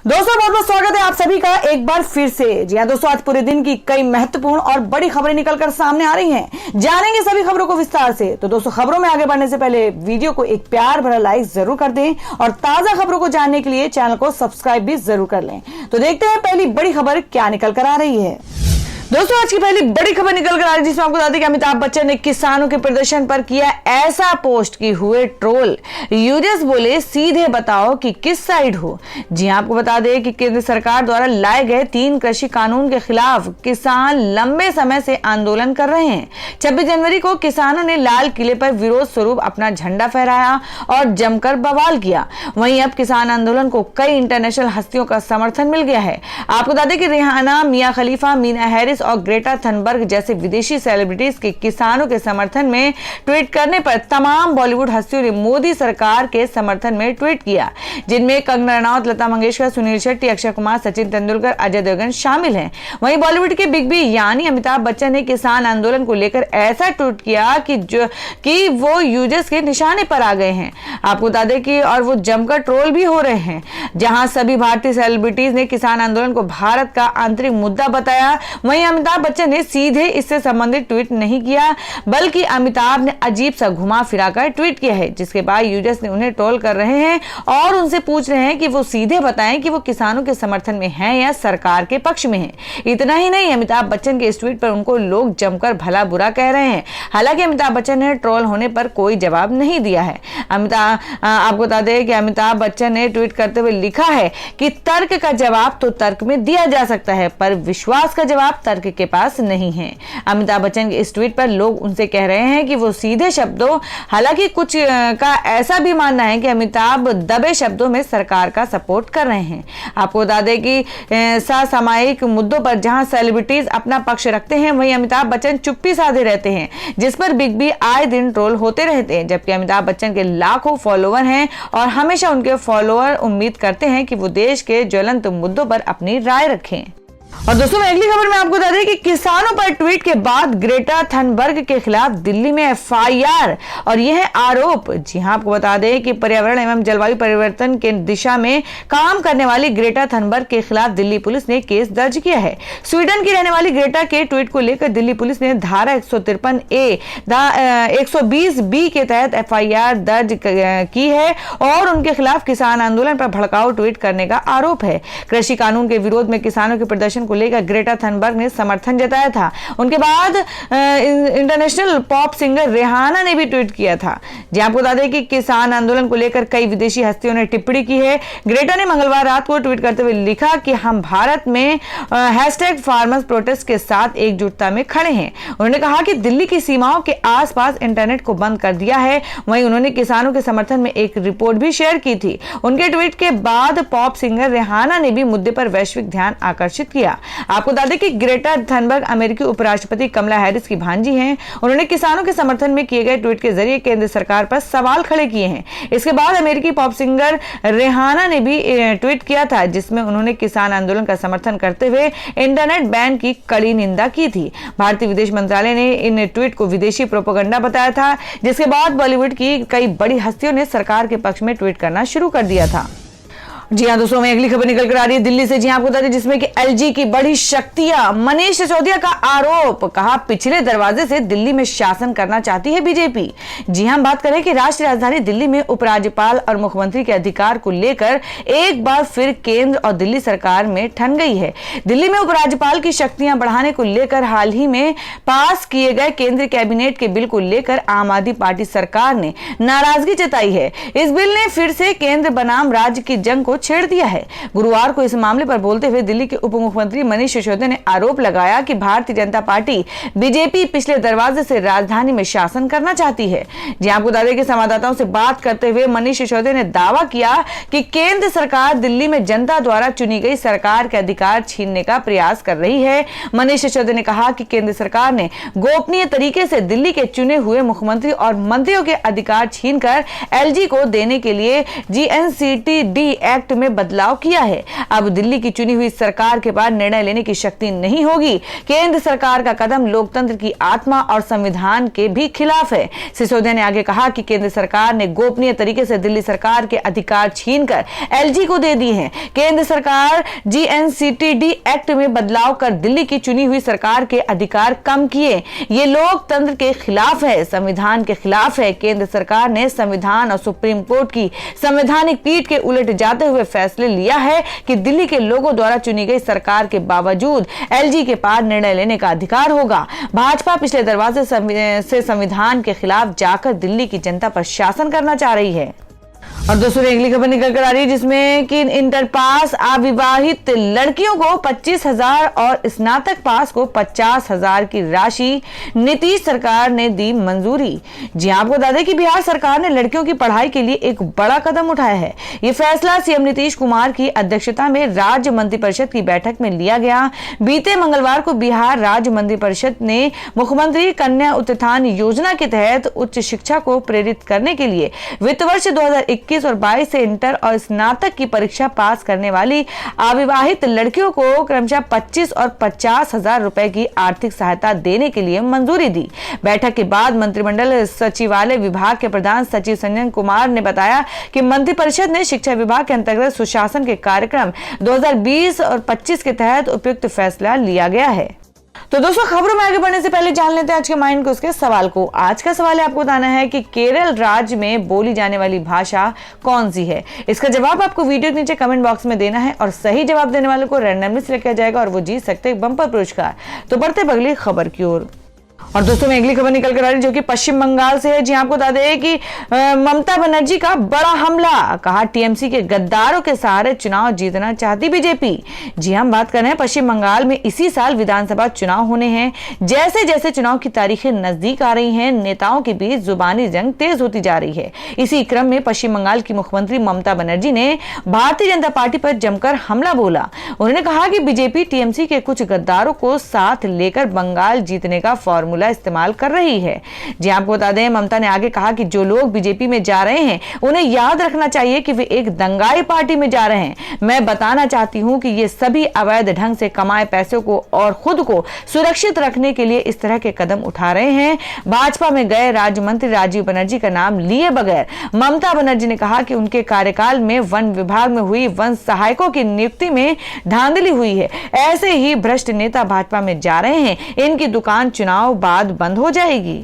दोस्तों बहुत बहुत स्वागत है आप सभी का एक बार फिर से। जी हाँ दोस्तों, आज पूरे दिन की कई महत्वपूर्ण और बड़ी खबरें निकलकर सामने आ रही हैं। जानेंगे सभी खबरों को विस्तार से। तो दोस्तों, खबरों में आगे बढ़ने से पहले वीडियो को एक प्यार भरा लाइक जरूर कर दें और ताजा खबरों को जानने के लिए चैनल को सब्सक्राइब भी जरूर कर लें। तो देखते हैं पहली बड़ी खबर क्या निकल कर आ रही है। दोस्तों, आज की पहली बड़ी खबर निकल कर आ रही है जिसमें आपको बता दें कि अमिताभ बच्चन ने किसानों के प्रदर्शन पर किया ऐसा पोस्ट कि हुए ट्रोल। यूजर्स बोले सीधे बताओ कि किस साइड हो। जी हां, आपको बता दें कि केंद्र सरकार द्वारा लाए गए 3 कृषि कानून के खिलाफ किसान लंबे समय से आंदोलन कर रहे हैं। 26 जनवरी को किसानों ने लाल किले पर विरोध स्वरूप अपना झंडा फहराया और जमकर बवाल किया। वहीं अब किसान आंदोलन को कई इंटरनेशनल हस्तियों का समर्थन मिल गया है। आपको बता दें कि रिहाना, मिया खलीफा, मीना हैरिस और ग्रेटा थनबर्ग जैसे विदेशी सेलिब्रिटीज के किसानों के समर्थन में ट्वीट करने पर तमाम बॉलीवुड हस्तियों ने मोदी सरकार के समर्थन में ट्वीट किया, जिनमें कंगना रनौत, लता मंगेशकर, सुनील शेट्टी, अक्षय कुमार, सचिन तेंदुलकर, अजय देवगन शामिल हैं। वहीं बॉलीवुड के बिग बी यानी अमिताभ बच्चन ने किसान आंदोलन को लेकर ऐसा ट्वीट किया कि वो यूजर्स के निशाने पर आ गए हैं। आपको बता दें कि और वो जमकर ट्रोल भी हो रहे हैं। जहां सभी भारतीय सेलिब्रिटीज ने किसान आंदोलन को भारत का आंतरिक मुद्दा बताया, वहीं अमिताभ बच्चन ने सीधे इससे संबंधित ट्वीट नहीं किया, बल्कि अमिताभ ने अजीब सा घुमा फिराकर ट्वीट किया है, जिसके बाद यूजर्स ने उन्हें ट्रोल कर रहे हैं और उनसे पूछ रहे हैं कि वो सीधे बताएं कि वो किसानों के समर्थन में हैं या सरकार के पक्ष में हैं। इतना ही नहीं, अमिताभ बच्चन के इस ट्वीट पर उनको लोग जमकर भला बुरा कह रहे हैं। हालांकि अमिताभ बच्चन ने ट्रोल होने पर कोई जवाब नहीं दिया है। आपको बता दें कि अमिताभ बच्चन ने ट्वीट करते हुए लिखा है कि तर्क का जवाब तो तर्क में दिया जा सकता है, पर विश्वास का जवाब तर्क के पास नहीं है। अमिताभ बच्चन के इस ट्वीट पर लोग उनसे कह रहे हैं कि वो सीधे शब्दों, हालांकि कुछ का ऐसा भी मानना है कि अमिताभ दबे शब्दों में सरकार का सपोर्ट कर रहे हैं। आपको बता दें कि समसामयिक मुद्दों पर जहां सेलिब्रिटीज अपना पक्ष रखते हैं, वहीं अमिताभ बच्चन चुप्पी साधे रहते हैं, जिस पर बिग बी आए दिन ट्रोल होते रहते हैं। जबकि अमिताभ बच्चन के लाखों फॉलोअर हैं और हमेशा उनके फॉलोअर उम्मीद करते हैं कि वो देश के ज्वलंत मुद्दों पर अपनी राय रखें। और दोस्तों, अगली खबर में आपको बता दें कि किसानों पर ट्वीट के बाद ग्रेटा थनबर्ग के खिलाफ दिल्ली में एफआईआर और यह है आरोप। जी हां, आपको बता दें कि पर्यावरण एवं जलवायु परिवर्तन के दिशा में काम करने वाली ग्रेटा थनबर्ग के खिलाफ दिल्ली पुलिस ने केस दर्ज किया है। स्वीडन की रहने वाली ग्रेटा के ट्वीट को लेकर दिल्ली पुलिस ने धारा 153A 120B के तहत एफआईआर दर्ज की है और उनके खिलाफ किसान आंदोलन पर भड़काऊ ट्वीट करने का आरोप है। कृषि कानून के विरोध में किसानों के प्रदर्शन को लेकर ग्रेटा थनबर्ग ने समर्थन जताया था। उनके बाद इंटरनेशनल पॉप सिंगर रिहाना ने भी ट्वीट किया था। जी आपको बता दें कि किसान आंदोलन को लेकर कई विदेशी हस्तियों ने टिप्पणी की है। ग्रेटा ने मंगलवार रात को ट्वीट करते हुए लिखा कि हम भारत में #फार्मर्स प्रोटेस्ट के साथ एकजुटता में खड़े हैं। उन्होंने कहा कि दिल्ली की सीमाओं के आसपास इंटरनेट को बंद कर दिया है। वहीं उन्होंने किसानों के समर्थन में एक रिपोर्ट भी शेयर की थी। उनके ट्वीट के बाद पॉप सिंगर रिहाना ने भी मुद्दे पर वैश्विक ध्यान आकर्षित किया। आपको बता दें कि ग्रेटा थनबर्ग अमेरिकी उपराष्ट्रपति कमला हैरिस की भांजी हैं। उन्होंने किसानों के समर्थन में किए गए ट्वीट के जरिए केंद्र सरकार पर सवाल खड़े किए हैं। इसके बाद अमेरिकी पॉप सिंगर रिहाना ने भी ट्वीट किया था, जिसमें उन्होंने किसान आंदोलन का समर्थन करते हुए इंटरनेट बैन की कड़ी निंदा की थी। भारतीय विदेश मंत्रालय ने इन ट्वीट को विदेशी प्रोपेगेंडा बताया था, जिसके बाद बॉलीवुड की कई बड़ी हस्तियों ने सरकार के पक्ष में ट्वीट करना शुरू कर दिया था। जी हाँ दोस्तों, में अगली खबर निकल कर आ रही है दिल्ली से। जी आपको बता दें जिसमें कि एलजी की बड़ी शक्तियां, मनीष सिसोदिया का आरोप, कहा पिछले दरवाजे से दिल्ली में शासन करना चाहती है बीजेपी। जी हम बात करें कि राष्ट्रीय राजधानी दिल्ली में उपराज्यपाल और मुख्यमंत्री के अधिकार को लेकर एक बार फिर केंद्र और दिल्ली सरकार में ठन गई है। दिल्ली में उपराज्यपाल की शक्तियां बढ़ाने को लेकर हाल ही में पास किए गए केंद्रीय कैबिनेट के बिल को लेकर आम आदमी पार्टी सरकार ने नाराजगी जताई है। इस बिल ने फिर से केंद्र बनाम राज्य की जंग को छेड़ दिया है। गुरुवार को इस मामले पर बोलते हुए दिल्ली के उप मुख्यमंत्री मनीष सिसोदिया ने आरोप लगाया कि भारतीय जनता पार्टी बीजेपी पिछले दरवाजे से राजधानी में शासन करना चाहती है। जी आपको बता दें कि संवाददाताओं से बात करते हुए मनीष सिसोदिया ने दावा किया कि केंद्र सरकार दिल्ली में जनता द्वारा चुनी गई सरकार के अधिकार छीनने का प्रयास कर रही है। मनीष सिसोदिया ने कहा कि केंद्र सरकार ने गोपनीय तरीके से दिल्ली के चुने हुए मुख्यमंत्री और मंत्रियों के अधिकार छीनकर एलजी को देने के लिए जीएनसीटीडी एक्ट एक्ट में बदलाव किया है। अब दिल्ली की चुनी हुई सरकार के बाद निर्णय लेने की शक्ति नहीं होगी। केंद्र सरकार का कदम लोकतंत्र की आत्मा और संविधान के भी खिलाफ है। सिसोदिया ने आगे कहा कि केंद्र सरकार ने गोपनीय तरीके से दिल्ली सरकार के अधिकार छीनकर एलजी को दे दिए हैं। केंद्र सरकार जीएनसीटीडी एक्ट में बदलाव कर दिल्ली की चुनी हुई सरकार के अधिकार कम किए। ये लोकतंत्र के खिलाफ है, संविधान के खिलाफ है। केंद्र सरकार ने संविधान और सुप्रीम कोर्ट की संवैधानिक पीठ के उलट जाते हुए फैसले लिया है कि दिल्ली के लोगों द्वारा चुनी गई सरकार के बावजूद एलजी के पास निर्णय लेने का अधिकार होगा। भाजपा पिछले दरवाजे से संविधान के खिलाफ जाकर दिल्ली की जनता पर शासन करना चाह रही है। और दोस्तों अगली खबर निकल कर आ रही है जिसमें कि इंटर पास अविवाहित लड़कियों को 25,000 और स्नातक पास को 50,000 की राशि नीतीश सरकार ने दी मंजूरी। जी आपको बता दें कि बिहार सरकार ने लड़कियों की पढ़ाई के लिए एक बड़ा कदम उठाया है। ये फैसला सीएम नीतीश कुमार की अध्यक्षता में राज्य मंत्रिपरिषद की बैठक में लिया गया। बीते मंगलवार को बिहार राज्य मंत्रिपरिषद ने मुख्यमंत्री कन्या उत्थान योजना के तहत उच्च शिक्षा को प्रेरित करने के लिए वित्त वर्ष 2021 और 22 से इंटर और स्नातक की परीक्षा पास करने वाली अविवाहित लड़कियों को क्रमशः 25 और 50,000 रुपए की आर्थिक सहायता देने के लिए मंजूरी दी। बैठक के बाद मंत्रिमंडल सचिवालय विभाग के प्रधान सचिव संजय कुमार ने बताया कि मंत्रिपरिषद ने शिक्षा विभाग के अंतर्गत सुशासन के कार्यक्रम 2020 और 25 के तहत उपयुक्त फैसला लिया गया है। तो दोस्तों खबरों में आगे बढ़ने से पहले जान लेते हैं आज के माइंड को उसके सवाल को। आज का सवाल है आपको बताना है कि केरल राज्य में बोली जाने वाली भाषा कौन सी है। इसका जवाब आपको वीडियो के नीचे कमेंट बॉक्स में देना है और सही जवाब देने वालों को रैंडमली सिलेक्ट किया जाएगा और वो जीत सकते हैं बम्पर पुरस्कार। तो बढ़ते अगली खबर की ओर। और दोस्तों में अगली खबर निकल कर आ रही जो कि पश्चिम बंगाल से है। जी आपको बता दें कि ममता बनर्जी का बड़ा हमला, कहा टीएमसी के गद्दारों के सहारे चुनाव जीतना चाहती बीजेपी। जी हम बात कर रहे हैं पश्चिम बंगाल में इसी साल विधानसभा चुनाव होने हैं। जैसे जैसे चुनाव की तारीखें नजदीक आ रही हैं, नेताओं के बीच जुबानी जंग तेज होती जा रही है। इसी क्रम में पश्चिम बंगाल की मुख्यमंत्री ममता बनर्जी ने भारतीय जनता पार्टी पर जमकर हमला बोला। उन्होंने कहा कि बीजेपी टीएमसी के कुछ गद्दारों को साथ लेकर बंगाल जीतने का फॉर्मूला इस्तेमाल कर रही है। जी आपको बता दें ममता ने आगे कहा कि जो लोग बीजेपी में जा रहे हैं उन्हें याद रखना चाहिए कि वे एक दंगाई पार्टी में जा रहे हैं। मैं बताना चाहती हूं कि ये सभी अवैध ढंग से कमाए पैसों को और खुद को सुरक्षित रखने के लिए इस तरह के कदम उठा रहे हैं। भाजपा में गए राज्य मंत्री राजीव बनर्जी का नाम लिए बगैर ममता बनर्जी ने कहा कि उनके कार्यकाल में वन विभाग में हुई वन सहायकों की नियुक्ति में धांधली हुई है। ऐसे ही भ्रष्ट नेता भाजपा में जा रहे हैं, इनकी दुकान चुनाव बाद बंद हो जाएगी।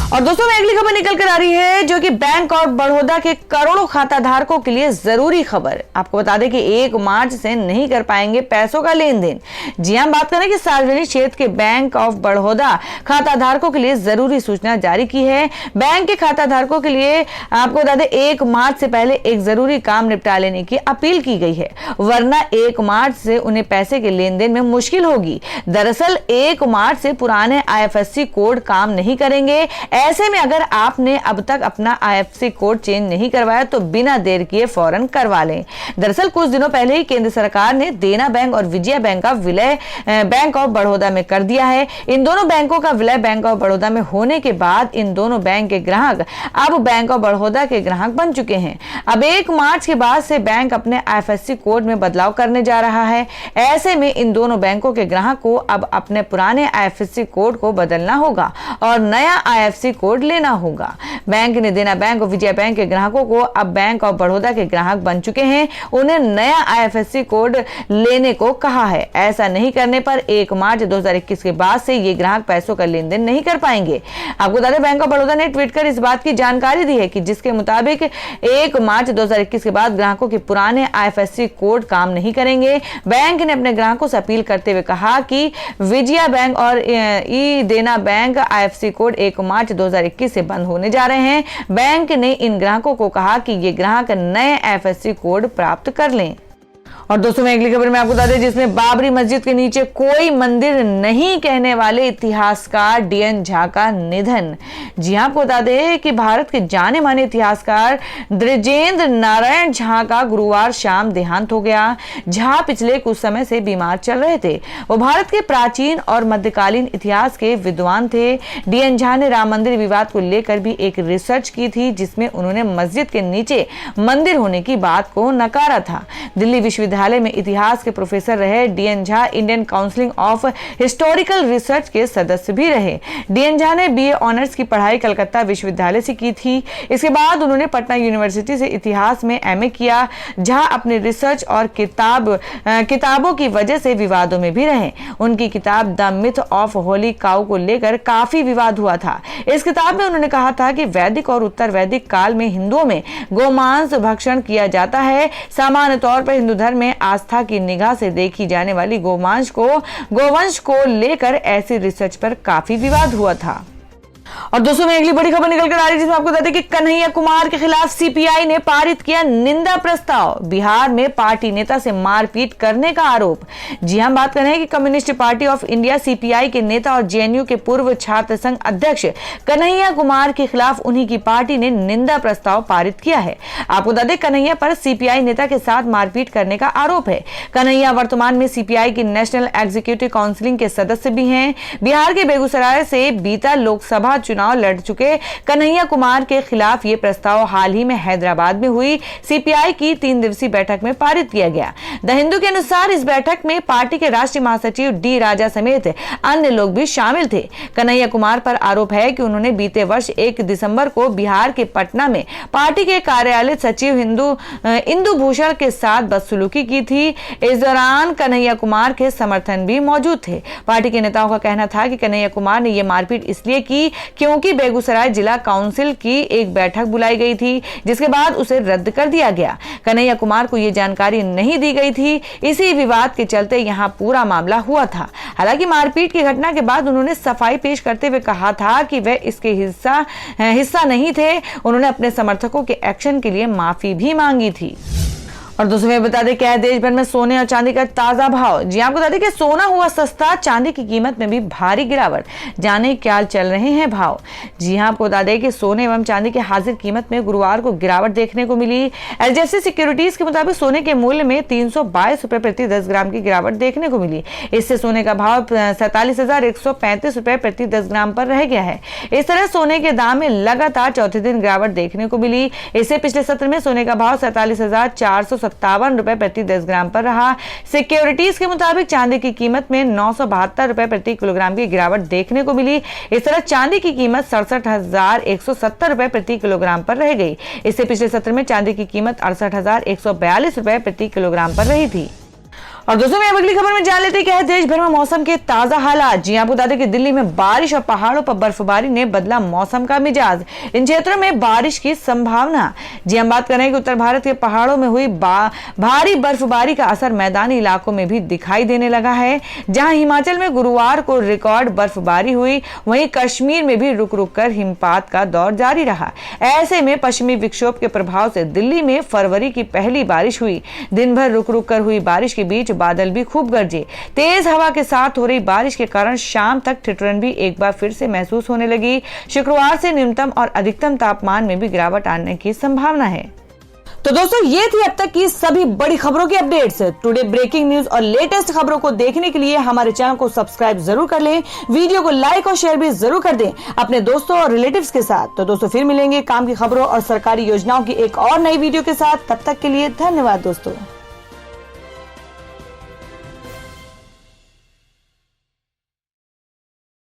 और दोस्तों में अगली खबर निकल कर आ रही है जो कि बैंक ऑफ बड़ौदा के करोड़ों खाता धारकों के लिए जरूरी खबर। आपको बता दें कि 1 मार्च से नहीं कर पाएंगे पैसों का लेन देन। जी हम बात करें कि सार्वजनिक क्षेत्र के बैंक ऑफ बड़ौदा खाता धारकों के लिए जरूरी सूचना जारी की है। बैंक के खाता धारकों के लिए आपको बता दें 1 मार्च से पहले एक जरूरी काम निपटा लेने की अपील की गई है, वरना 1 मार्च से उन्हें पैसे के लेन देन में मुश्किल होगी। दरअसल 1 मार्च से पुराने IFSC कोड काम नहीं करेंगे। ऐसे में अगर आपने अब तक अपना IFSC कोड चेंज नहीं करवाया तो बिना देर किए फौरन करवा लें। दरअसल कुछ दिनों पहले ही केंद्र सरकार ने देना बैंक और विजया बैंक का विलय बैंक ऑफ बड़ौदा में कर दिया है। इन दोनों बैंकों का विलय बैंक ऑफ बड़ौदा में होने के बाद इन दोनों बैंक के ग्राहक अब बैंक ऑफ बड़ौदा के ग्राहक बन चुके हैं। अब 1 मार्च के बाद से बैंक अपने IFSC कोड में बदलाव करने जा रहा है। ऐसे में इन दोनों बैंकों के ग्राहक को अब अपने पुराने IFSC कोड को बदलना होगा और नया IFSC कोड लेना होगा। बैंक ने देना बैंक और विजया बैंक के ग्राहकों को अब बैंक ऑफ बड़ौदा के ग्राहक बन चुके हैं, उन्हें नया IFSC कोड लेने को कहा है। ऐसा नहीं करने पर 1 मार्च 2021 के बाद से ये ग्राहक पैसों का लेन देन नहीं कर पाएंगे। आपको बता दें बैंक ऑफ बड़ौदा ने ट्वीट कर इस बात की जानकारी दी है कि जिसके मुताबिक 1 मार्च 2021 के बाद ग्राहकों के पुराने IFSC कोड काम नहीं करेंगे। बैंक ने अपने ग्राहकों से अपील करते हुए कहा कि विजया बैंक और ई देना बैंक IFSC कोड 1 मार्च 2021 से बंद होने जा रहे हैं। बैंक ने इन ग्राहकों को कहा कि ये ग्राहक नए IFSC कोड प्राप्त कर लें। और दोस्तों मैं अगली खबर में आपको बता दें, जिसमें बाबरी मस्जिद के नीचे कोई मंदिर नहीं कहने वाले इतिहासकार डीएन झा का निधन। जी हां, आपको बता दें कि भारत के जाने माने इतिहासकार द्विजेंद्र नारायण झा का गुरुवार शाम देहांत हो गया। झा पिछले कुछ समय से बीमार चल रहे थे। वो भारत के प्राचीन और मध्यकालीन इतिहास के विद्वान थे। डीएन झा ने राम मंदिर विवाद को लेकर भी एक रिसर्च की थी, जिसमें उन्होंने मस्जिद के नीचे मंदिर होने की बात को नकारा था। दिल्ली विश्वविद्यालय में इतिहास के प्रोफेसर रहे D N Jha Indian Council of Historical Research के सदस्य भी रहे। डीएन झा ने बीए ऑनर्स की पढ़ाई कलकत्ता विश्वविद्यालय से की थी। इसके बाद उन्होंने पटना यूनिवर्सिटी से इतिहास में एमए किया। झा अपने रिसर्च और किताबों की वजह से विवादों में भी रहे। उनकी किताब the myth of Holi cow को लेकर काफी विवाद हुआ था। इस किताब में उन्होंने कहा था कि वैदिक और उत्तर वैदिक काल में हिंदुओं में गोमांस भक्षण किया जाता है। सामान्य तौर पर हिंदू धर्म में आस्था की निगाह से देखी जाने वाली गोवंश को लेकर ऐसी रिसर्च पर काफी विवाद हुआ था। और दोस्तों में अगली बड़ी खबर निकल कर आ रही है, जिसमें आपको बता दें कि कन्हैया कुमार के खिलाफ सीपीआई ने पारित किया निंदा प्रस्ताव। बिहार में पार्टी नेता से मारपीट करने का आरोप। जी हम बात कर रहे हैं कि communist party of India CPI के नेता और जेएनयू के पूर्व छात्र संघ अध्यक्ष कन्हैया कुमार के खिलाफ उन्हीं की पार्टी ने निंदा प्रस्ताव पारित किया है। आपको बता दें कन्हैया पर सीपीआई नेता के साथ मारपीट करने का आरोप है। कन्हैया वर्तमान में सीपीआई की नेशनल एग्जीक्यूटिव काउंसिल के सदस्य भी हैं। बिहार के बेगूसराय से बीता लोकसभा चुनाव लड़ चुके कन्हैया कुमार के खिलाफ ये प्रस्ताव हाल ही में हैदराबाद में हुई सीपीआई की 3 दिवसीय बैठक में पारित किया गया। द हिंदू के अनुसार इस बैठक में पार्टी के राष्ट्रीय महासचिव डी राजा समेत अन्य लोग भी शामिल थे। कन्हैया कुमार पर आरोप है कि उन्होंने बीते वर्ष 1 दिसंबर को बिहार के पटना में पार्टी के कार्यालय सचिव इंदु भूषण के साथ बदसलूकी की थी। इस दौरान कन्हैया कुमार के समर्थन भी मौजूद थे। पार्टी के नेताओं का कहना था कि कन्हैया कुमार ने यह मारपीट इसलिए की क्योंकि बेगूसराय जिला काउंसिल की एक बैठक बुलाई गई थी, जिसके बाद उसे रद्द कर दिया गया। कन्हैया कुमार को यह जानकारी नहीं दी गई थी। इसी विवाद के चलते यहां पूरा मामला हुआ था। हालांकि मारपीट की घटना के बाद उन्होंने सफाई पेश करते हुए कहा था कि वे इसके हिस्सा नहीं थे। उन्होंने अपने समर्थकों के एक्शन के लिए माफी भी मांगी थी। और दोस्तों मैं बता दें क्या है देश भर में सोने और चांदी का ताजा भाव। जी आपको बता दें कि सोना हुआ सस्ता, चांदी की कीमत में भी भारी गिरावट। जाने क्या चल रहे हैं भाव। जी हां, आपको बता दें कि सोने एवं चांदी की हाजिर कीमत में गुरुवार को गिरावट देखने को मिली। एचडीएफसी सिक्योरिटीज के मुताबिक सोने के मूल्य में 322 रुपए प्रति 10 ग्राम की गिरावट देखने को मिली। इससे सोने का भाव 47,135 रुपए प्रति 10 ग्राम पर रह गया है। इस तरह सोने के दाम में लगातार चौथे दिन गिरावट देखने को मिली। इससे पिछले सत्र में सोने का भाव 47,457 रुपए प्रति 10 ग्राम पर रहा। सिक्योरिटीज के मुताबिक चांदी की कीमत में 972 रुपए प्रति किलोग्राम की गिरावट देखने को मिली। इस तरह चांदी की कीमत 67,170 रुपए प्रति किलोग्राम पर रह गई। इससे पिछले सत्र में चांदी की कीमत 68,142 रुपए प्रति किलोग्राम पर रही थी। और दोस्तों मैं अगली खबर में जान लेते हैं क्या है देश भर में मौसम के ताजा हालात। जी आपको बता दें कि दिल्ली में बारिश और पहाड़ों पर बर्फबारी ने बदला मौसम का मिजाज। इन क्षेत्रों में बारिश की संभावना। जी हम बात कर रहे हैं कि उत्तर भारत के पहाड़ों में हुई भारी बर्फबारी का असर मैदानी इलाकों में भी दिखाई देने लगा है। जहां हिमाचल में गुरुवार को रिकॉर्ड बर्फबारी हुई, वहीं कश्मीर में भी रुक रुक कर हिमपात का दौर जारी रहा। ऐसे में पश्चिमी विक्षोभ के प्रभाव से दिल्ली में फरवरी की पहली बारिश हुई। दिन भर रुक रुक कर हुई बारिश के बीच बादल भी खूब गरजे। तेज हवा के साथ हो रही बारिश के कारण शाम तक ठिठुरन भी एक बार फिर से महसूस होने लगी। शुक्रवार से न्यूनतम और अधिकतम तापमान में भी गिरावट आने की संभावना है। तो दोस्तों ये थी अब तक की सभी बड़ी खबरों की अपडेट्स। टुडे ब्रेकिंग न्यूज और लेटेस्ट खबरों को देखने के लिए हमारे चैनल को सब्सक्राइब जरूर कर लें। वीडियो को लाइक और शेयर भी जरूर कर दें अपने दोस्तों और रिलेटिव्स के साथ। तो दोस्तों फिर मिलेंगे काम की खबरों और सरकारी योजनाओं की एक और नई वीडियो के साथ। तब तक के लिए धन्यवाद दोस्तों।